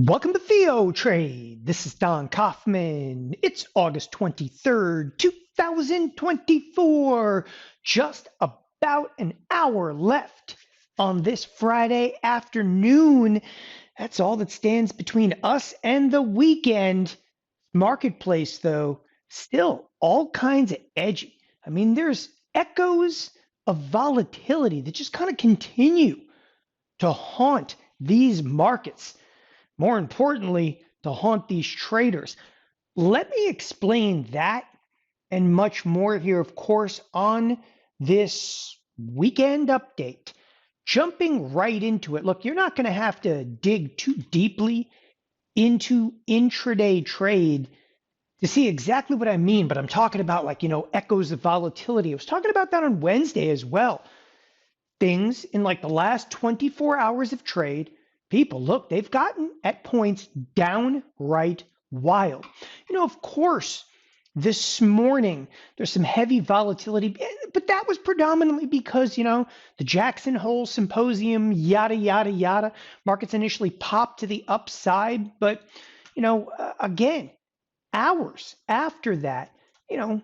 Welcome to TheoTRADE. This is Don Kaufman. It's August 23rd, 2024. Just about an hour left on this Friday afternoon. That's all that stands between us and the weekend. Marketplace, though, still all kinds of edgy. I mean, there's echoes of volatility that just kind of continue to haunt these markets. More importantly, to haunt these traders. Let me explain that and much more here, of course, on this weekend update. Jumping right into it. Look, you're not going to have to dig too deeply into intraday trade to see exactly what I mean, but I'm talking about echoes of volatility. I was talking about that on Wednesday as well. Things in the last 24 hours of trade, people, look, they've gotten at points downright wild. Of course, this morning, there's some heavy volatility, but that was predominantly because, the Jackson Hole Symposium, yada, yada, yada. Markets initially popped to the upside, but, again, hours after that,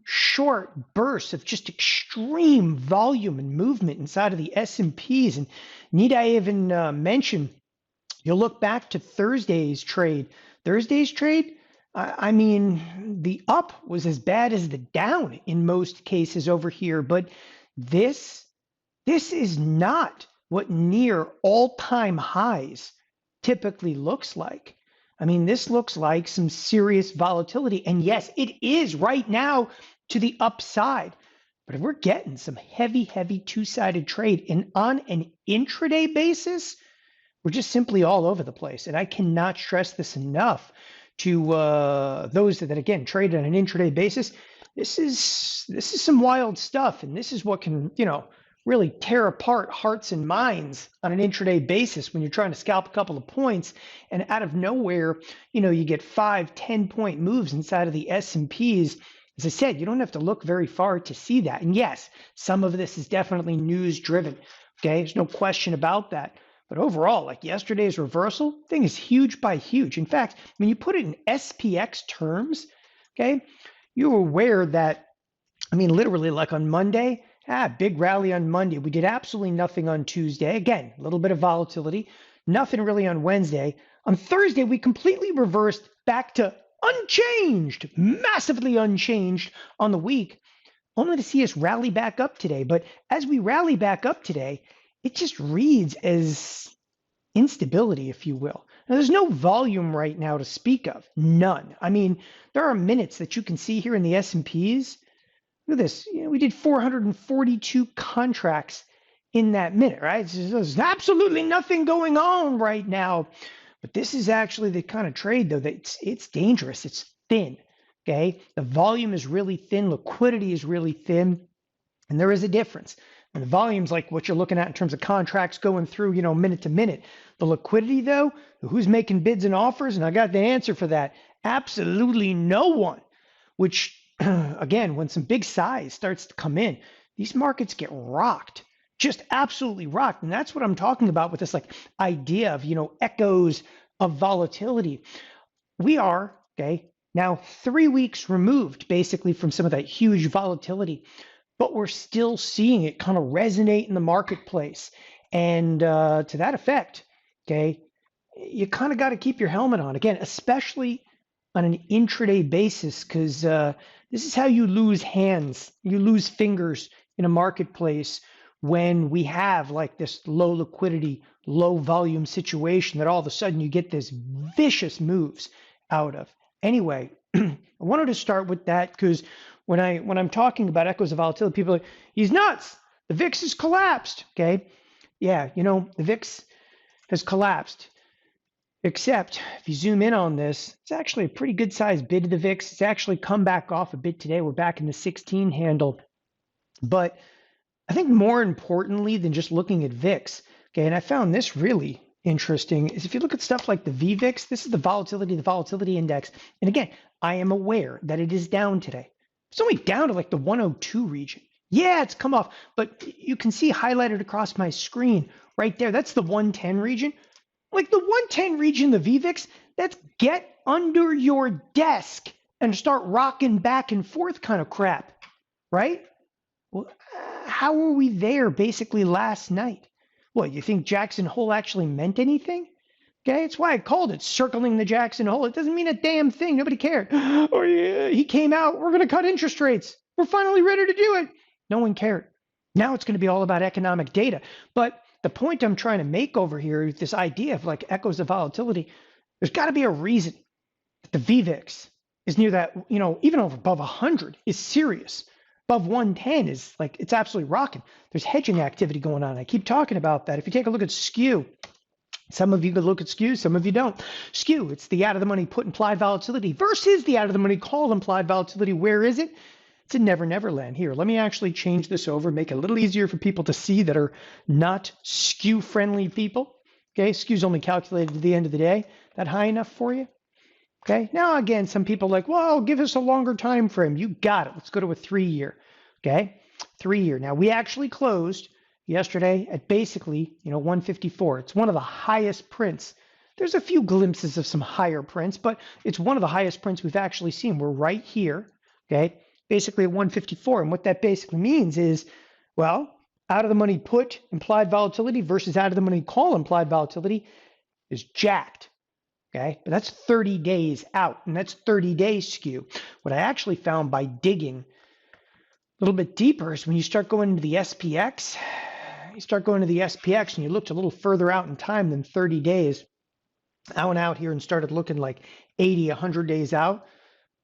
short bursts of just extreme volume and movement inside of the S&Ps. And need I even mention, you'll look back to Thursday's trade. I mean, the up was as bad as the down in most cases over here, but this is not what near all-time highs typically looks like. I mean, this looks like some serious volatility. And yes, it is right now to the upside. But if we're getting some heavy two-sided trade and on an intraday basis, we're just simply all over the place. And I cannot stress this enough to those that again, trade on an intraday basis. This is some wild stuff. And this is what can, really tear apart hearts and minds on an intraday basis when you're trying to scalp a couple of points, and out of nowhere, you get 5-10 point moves inside of the S&Ps. As I said, you don't have to look very far to see that. And yes, some of this is definitely news driven. Okay, there's no question about that. But overall, like yesterday's reversal thing is huge by huge. In fact, when you put it in SPX terms, okay, you're aware that, I mean, literally like on Monday, big rally on Monday. We did absolutely nothing on Tuesday. Again, a little bit of volatility. Nothing really on Wednesday. On Thursday, we completely reversed back to unchanged, massively unchanged on the week, only to see us rally back up today. But as we rally back up today, it just reads as instability, if you will. Now, there's no volume right now to speak of. None. I mean, there are minutes that you can see here in the S&Ps. Look at this. We did 442 contracts in that minute, right? There's absolutely nothing going on right now. But this is actually the kind of trade, though, that it's dangerous. It's thin, okay? The volume is really thin. Liquidity is really thin. And there is a difference. And the volume's like what you're looking at in terms of contracts going through, minute to minute. The liquidity, though, who's making bids and offers? And I got the answer for that. Absolutely no one, which again, when some big size starts to come in, these markets get rocked, just absolutely rocked. And that's what I'm talking about with this idea of, echoes of volatility. We are, okay, now 3 weeks removed basically from some of that huge volatility, but we're still seeing it kind of resonate in the marketplace. And to that effect, okay, you kind of got to keep your helmet on, again, especially on an intraday basis, because this is how you lose hands, you lose fingers in a marketplace when we have this low liquidity, low volume situation that all of a sudden you get this vicious moves out of. Anyway, I wanted to start with that because when I'm talking about echoes of volatility, people are like, he's nuts. The VIX has collapsed. Okay. Yeah, the VIX has collapsed. Except if you zoom in on this, it's actually a pretty good sized bid to the VIX. It's actually come back off a bit today. We're back in the 16 handle. But I think more importantly than just looking at VIX, okay, and I found this really interesting, is if you look at stuff like the VVIX, this is the volatility index. And again, I am aware that it is down today. It's only down to the 102 region. Yeah, it's come off, but you can see highlighted across my screen right there. That's the 110 region. Like the 110 region, the VVIX, that's get under your desk and start rocking back and forth kind of crap, right? Well, how were we there basically last night? What, you think Jackson Hole actually meant anything? Okay, that's why I called it circling the Jackson Hole. It doesn't mean a damn thing. Nobody cared. Oh, yeah, he came out. We're going to cut interest rates. We're finally ready to do it. No one cared. Now it's going to be all about economic data. But the point I'm trying to make over here is this idea of like echoes of volatility. There's got to be a reason that the VVIX is near that, even over above 100 is serious. Above 110 is like, it's absolutely rocking. There's hedging activity going on. I keep talking about that. If you take a look at skew, some of you could look at skew, some of you don't. Skew, it's the out-of-the-money put implied volatility versus the out-of-the-money call implied volatility. Where is it? It's in Never Never Land. Here, let me actually change this over, make it a little easier for people to see that are not skew-friendly people. Okay, skew's only calculated at the end of the day. That high enough for you? Okay, now again, some people are like, well, give us a longer time frame. You got it. Let's go to a 3-year. Okay, 3-year. Now, we actually closed yesterday at basically, 154. It's one of the highest prints. There's a few glimpses of some higher prints, but it's one of the highest prints we've actually seen. We're right here, okay, basically at 154. And what that basically means is, well, out of the money put implied volatility versus out of the money call implied volatility is jacked, okay? But that's 30 days out, and that's 30 days skew. What I actually found by digging a little bit deeper is when you start going into the SPX, and you looked a little further out in time than 30 days. I went out here and started looking like 80, 100 days out.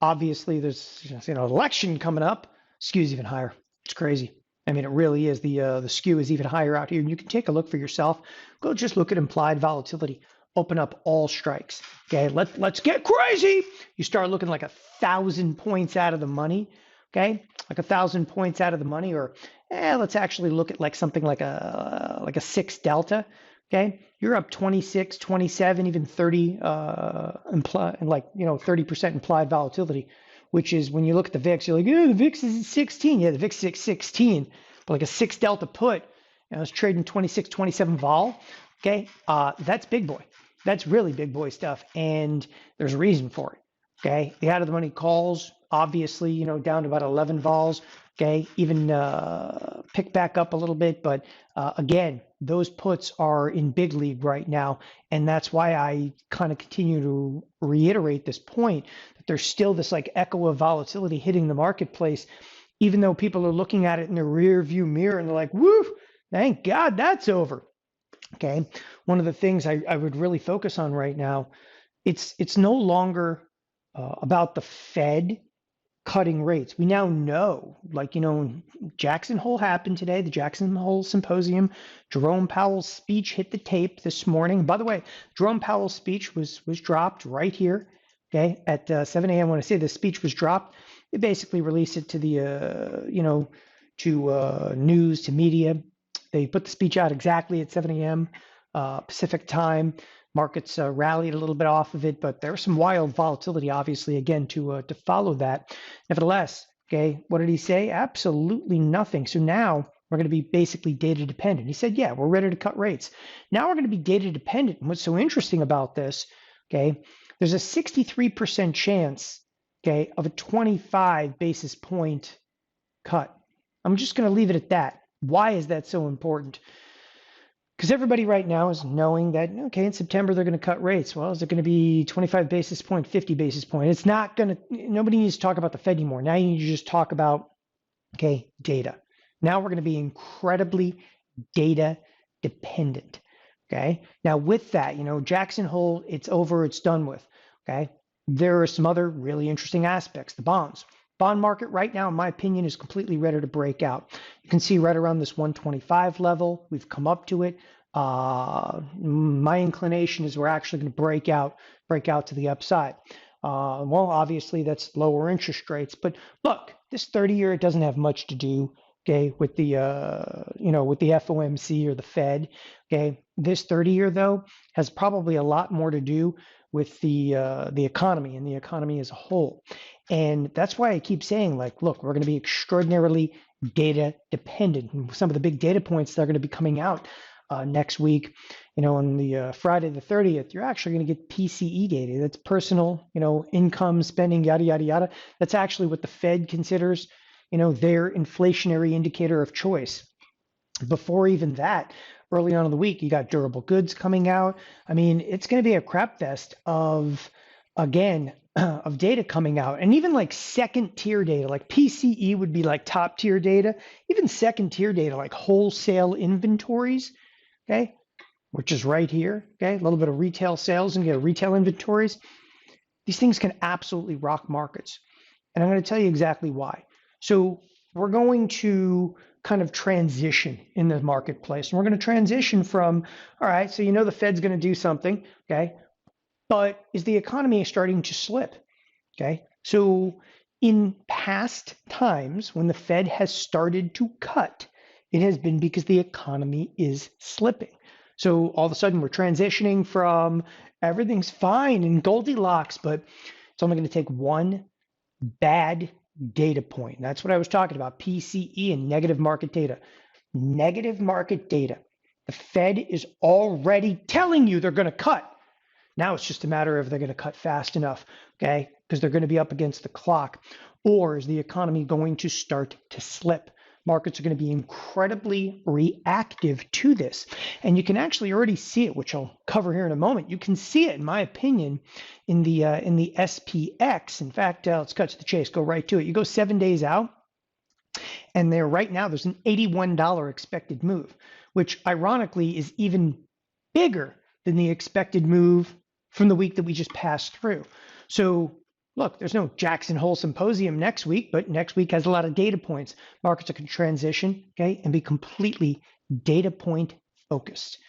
Obviously, there's an election coming up. Skew's even higher. It's crazy. I mean, it really is. The skew is even higher out here. And you can take a look for yourself. Go just look at implied volatility. Open up all strikes. Okay, let's get crazy. You start looking like 1,000 points out of the money. Okay, like 1,000 points out of the money, or let's actually look at like something like a 6 delta. Okay, you're up 26, 27, even 30 implied, and 30% implied volatility, which is when you look at the VIX, you're like, the VIX is at 16. Yeah, the VIX is 16, but like a 6 delta put, it's trading 26, 27 vol. Okay, that's big boy. That's really big boy stuff, and there's a reason for it. Okay, the out of the money calls, obviously, down to about 11 vols. Okay, even pick back up a little bit, but again, those puts are in big league right now, and that's why I kind of continue to reiterate this point that there's still this like echo of volatility hitting the marketplace, even though people are looking at it in the rear view mirror and they're like, woo, thank God that's over. Okay, one of the things I would really focus on right now, it's no longer about the Fed cutting rates. We now know, Jackson Hole happened today, the Jackson Hole Symposium. Jerome Powell's speech hit the tape this morning. By the way, Jerome Powell's speech was dropped right here, okay, at 7 a.m. When I say the speech was dropped, they basically released it to the, news, to media. They put the speech out exactly at 7 a.m. Pacific time. Markets rallied a little bit off of it, but there was some wild volatility, obviously, again, to follow that. Nevertheless, okay, what did he say? Absolutely nothing. So now we're going to be basically data dependent. He said, yeah, we're ready to cut rates. Now we're going to be data dependent. And what's so interesting about this, okay, there's a 63% chance, okay, of a 25 basis point cut. I'm just going to leave it at that. Why is that so important? Because everybody right now is knowing that, okay, in September they're going to cut rates. Well, is it going to be 25 basis point, 50 basis point? It's not going to, nobody needs to talk about the Fed anymore. Now you need to just talk about, okay, data. Now we're going to be incredibly data dependent, okay? Now with that, Jackson Hole, it's over, it's done with, okay? There are some other really interesting aspects, the bonds. Bond market right now, in my opinion, is completely ready to break out. You can see right around this 125 level. We've come up to it. My inclination is we're actually going to break out to the upside. Well, obviously that's lower interest rates, but look, this 30-year, it doesn't have much to do, okay, with the with the FOMC or the Fed. Okay, this 30-year though has probably a lot more to do with the economy and the economy as a whole. And that's why I keep saying, like, look, we're going to be extraordinarily data dependent. And some of the big data points that are going to be coming out, next week. On the Friday the 30th, you're actually going to get PCE data. That's personal, income, spending, yada, yada, yada. That's actually what the Fed considers, their inflationary indicator of choice. Before even that, early on in the week, you got durable goods coming out. I mean, it's going to be a crap fest of, again, of data coming out, and even like second tier data, like PCE would be like top tier data, even second tier data, like wholesale inventories, okay, which is right here, okay, a little bit of retail sales and get retail inventories. These things can absolutely rock markets. And I'm going to tell you exactly why. So we're going to kind of transition in the marketplace. And we're going to transition from, all right, so the Fed's going to do something, okay, but is the economy starting to slip, okay? So in past times when the Fed has started to cut, it has been because the economy is slipping. So all of a sudden we're transitioning from everything's fine in Goldilocks, but it's only going to take one bad data point. That's what I was talking about, PCE and negative market data. Negative market data. The Fed is already telling you they're going to cut. Now it's just a matter of they're going to cut fast enough, okay? Because they're going to be up against the clock. Or is the economy going to start to slip? Markets are going to be incredibly reactive to this. And you can actually already see it, which I'll cover here in a moment. You can see it, in my opinion, in the SPX. In fact, let's cut to the chase, go right to it. You go 7 days out, and there right now, there's an $81 expected move, which ironically is even bigger than the expected move from the week that we just passed through. So look, there's no Jackson Hole Symposium next week, but next week has a lot of data points. Markets are going to transition, okay, and be completely data point focused.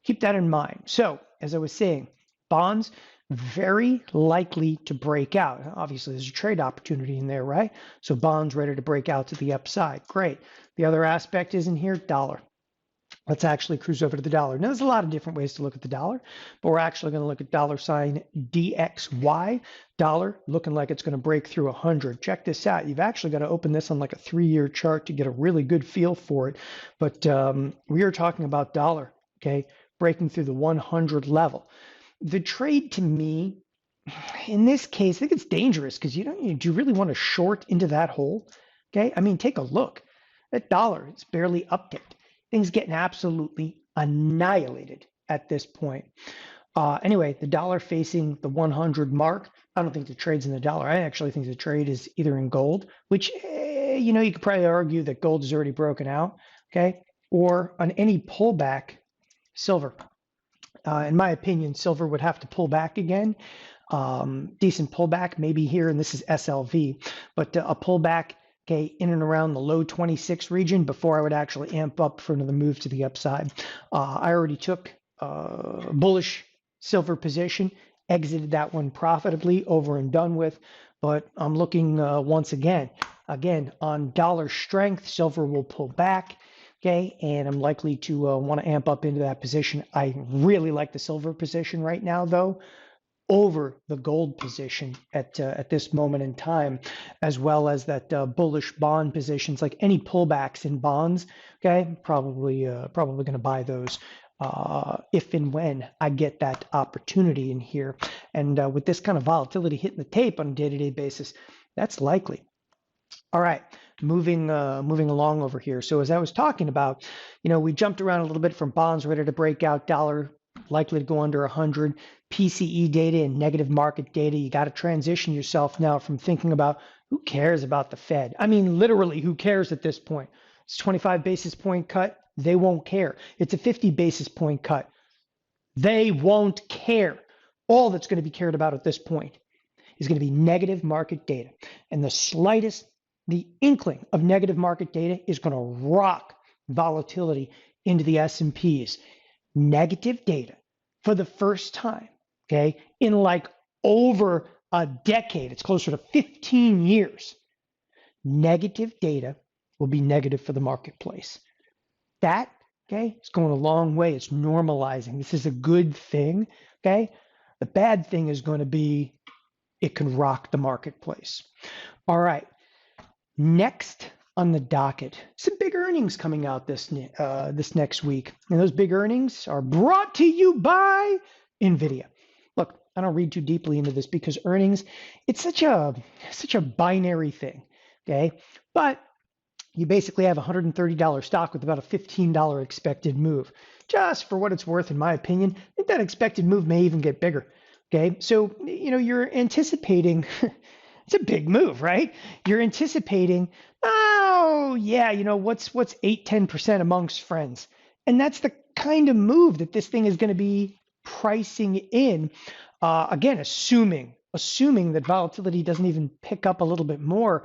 Keep that in mind. So, as I was saying, bonds very likely to break out. Obviously, there's a trade opportunity in there, right? So bonds ready to break out to the upside. Great. The other aspect is in here, dollar. Let's actually cruise over to the dollar. Now, there's a lot of different ways to look at the dollar, but we're actually going to look at dollar sign DXY. Dollar looking like it's going to break through 100. Check this out. You've actually got to open this on like a 3-year chart to get a really good feel for it. But we are talking about dollar, okay, breaking through the 100 level. The trade to me, in this case, I think it's dangerous because do you really want to short into that hole? Okay, I mean, take a look. That dollar, it's barely upticked. Things getting absolutely annihilated at this point. Anyway, the dollar facing the 100 mark. I don't think the trade's in the dollar. I actually think the trade is either in gold, which, you could probably argue that gold is already broken out, okay? Or on any pullback, silver. In my opinion, silver would have to pull back again. Decent pullback, maybe here, and this is SLV, but a pullback, okay, in and around the low 26 region before I would actually amp up for another move to the upside. I already took a bullish silver position, exited that one profitably, over and done with, but I'm looking once again on dollar strength. Silver will pull back, okay, and I'm likely to want to amp up into that position. I really like the silver position right now, though, over the gold position at this moment in time, as well as that bullish bond positions. Like any pullbacks in bonds, okay, probably going to buy those if and when I get that opportunity in here. And with this kind of volatility hitting the tape on a day-to-day basis, that's likely. All right, moving along over here. So as I was talking about, we jumped around a little bit from bonds ready to break out, dollar likely to go under 100, PCE data and negative market data. You got to transition yourself now from thinking about who cares about the Fed. I mean, literally, who cares at this point? It's a 25 basis point cut. They won't care. It's a 50 basis point cut. They won't care. All that's going to be cared about at this point is going to be negative market data. And the inkling of negative market data is going to rock volatility into the S&Ps. Negative data for the first time, okay, in like over a decade. It's closer to 15 years. Negative data will be negative for the marketplace. That, okay, is going a long way. It's normalizing. This is a good thing, okay? The bad thing is going to be it can rock the marketplace. All right. Next on the docket? Some big earnings coming out this next week, and those big earnings are brought to you by Nvidia. Look, I don't read too deeply into this because earnings, it's such a binary thing, okay? But you basically have a $130 stock with about a $15 expected move. Just for what it's worth, in my opinion, I think that expected move may even get bigger. Okay, so you're anticipating. It's a big move, right? You're anticipating. Oh yeah, what's 8-10% amongst friends, and that's the kind of move that this thing is going to be pricing in. Again, assuming that volatility doesn't even pick up a little bit more.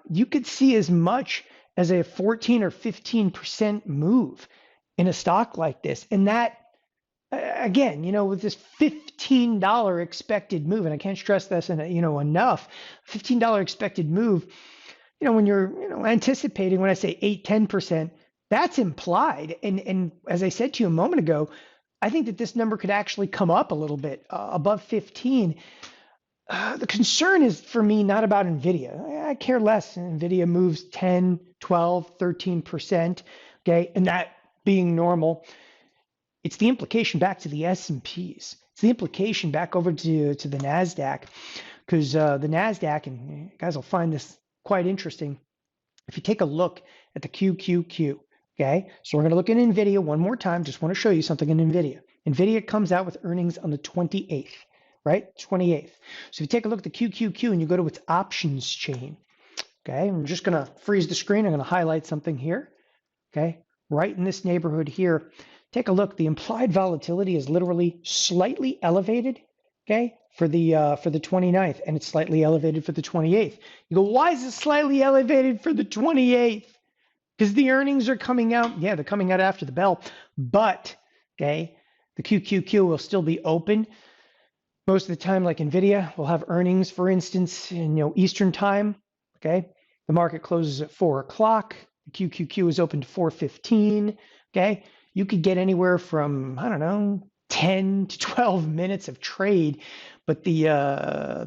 You could see as much as a 14 or 15% move in a stock like this. And that, again, with this $15 expected move, and I can't stress this enough, $15 expected move, when you're anticipating, when I say 8-10%, that's implied. And as I said to you a moment ago, I think that this number could actually come up a little bit above 15. The concern is for me not about Nvidia. I care less. Nvidia moves 10, 12, 13%, okay? And that being normal, it's the implication back to the S&Ps. It's the implication back over to the Nasdaq, because the Nasdaq, and you guys will find this quite interesting. If you take a look at the QQQ, okay? So we're going to look at Nvidia one more time. Just want to show you something in Nvidia. Nvidia comes out with earnings on the 28th. Right, 28th. So if you take a look at the QQQ and you go to its options chain, okay, I'm just going to freeze the screen. I'm going to highlight something here, okay, right in this neighborhood here. Take a look. The implied volatility is literally slightly elevated, okay, for the 29th, and it's slightly elevated for the 28th. You go, why is it slightly elevated for the 28th? Because the earnings are coming out. Yeah, they're coming out after the bell, but okay, the QQQ will still be open. Most of the time, like Nvidia, will have earnings, for instance, in Eastern time. Okay, the market closes at 4 o'clock. The QQQ is open to 4:15. Okay, you could get anywhere from 10 to 12 minutes of trade, but the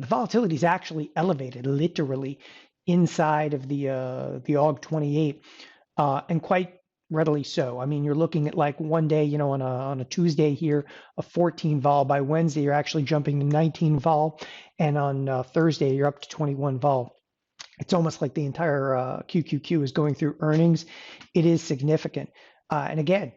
volatility is actually elevated, literally inside of the AUG 28, and quite readily so. I mean, you're looking at like one day, on a Tuesday here, a 14 vol. By Wednesday, you're actually jumping to 19 vol, and on Thursday, you're up to 21 vol. It's almost like the entire QQQ is going through earnings. It is significant, and again,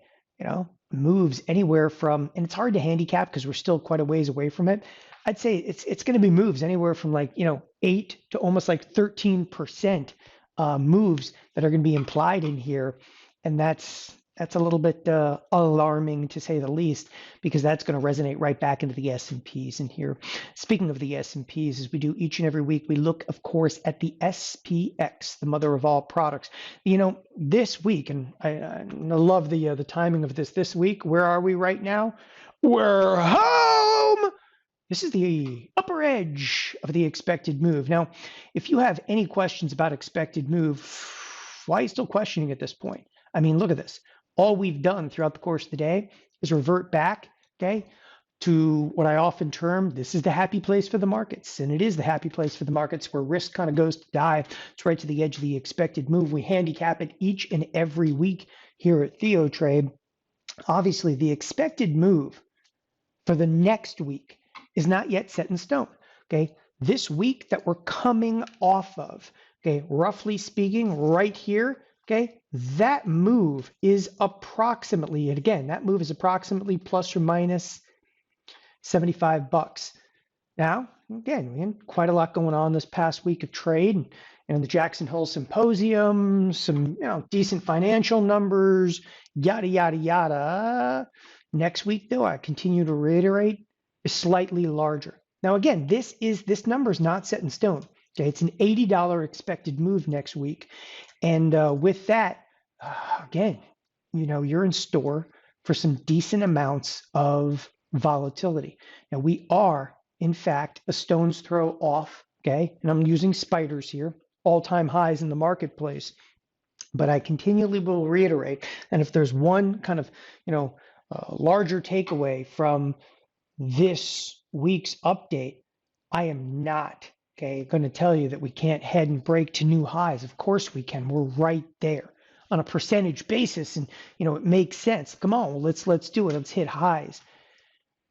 moves anywhere from, and it's hard to handicap because we're still quite a ways away from it. I'd say it's going to be moves anywhere from 8 to almost like 13% moves that are going to be implied in here. And that's a little bit alarming, to say the least, because that's going to resonate right back into the S&Ps in here. Speaking of the S&Ps, as we do each and every week, we look, of course, at the SPX, the mother of all products. This week, and I love the timing of this week. Where are we right now? We're home. This is the upper edge of the expected move. Now, if you have any questions about expected move, why are you still questioning at this point? I mean, look at this. All we've done throughout the course of the day is revert back, okay, to what I often term, this is the happy place for the markets. And it is the happy place for the markets where risk kind of goes to die. It's right to the edge of the expected move. We handicap it each and every week here at TheoTRADE. Obviously, the expected move for the next week is not yet set in stone, okay? This week that we're coming off of, okay, roughly speaking, right here, okay, that move is approximately, and again, that move is approximately plus or minus $75. Now, again, we had quite a lot going on this past week of trade, and the Jackson Hole Symposium, some decent financial numbers, yada yada yada. Next week, though, I continue to reiterate, is slightly larger. Now, again, this number is not set in stone. Okay, it's an $80 expected move next week. And with that, again, you're in store for some decent amounts of volatility. Now, we are, in fact, a stone's throw off, okay? And I'm using spiders here, all-time highs in the marketplace. But I continually will reiterate, and if there's one kind of, larger takeaway from this week's update, I am not Okay, going to tell you that we can't head and break to new highs. Of course we can. We're right there on a percentage basis, and it makes sense. Come on, let's do it. Let's hit highs.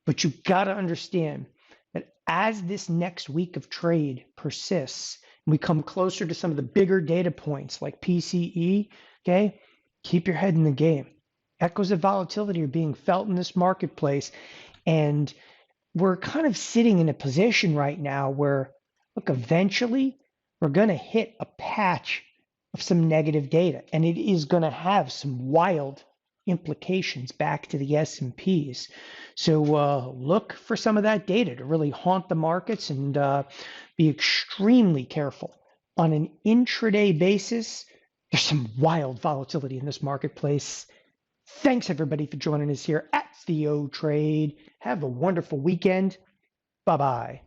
But you got to understand that as this next week of trade persists, and we come closer to some of the bigger data points like PCE, okay, keep your head in the game. Echoes of volatility are being felt in this marketplace, and we're kind of sitting in a position right now where, look, eventually we're going to hit a patch of some negative data, and it is going to have some wild implications back to the S&Ps. So look for some of that data to really haunt the markets, and be extremely careful. On an intraday basis, there's some wild volatility in this marketplace. Thanks everybody for joining us here at TheoTRADE. Have a wonderful weekend. Bye-bye.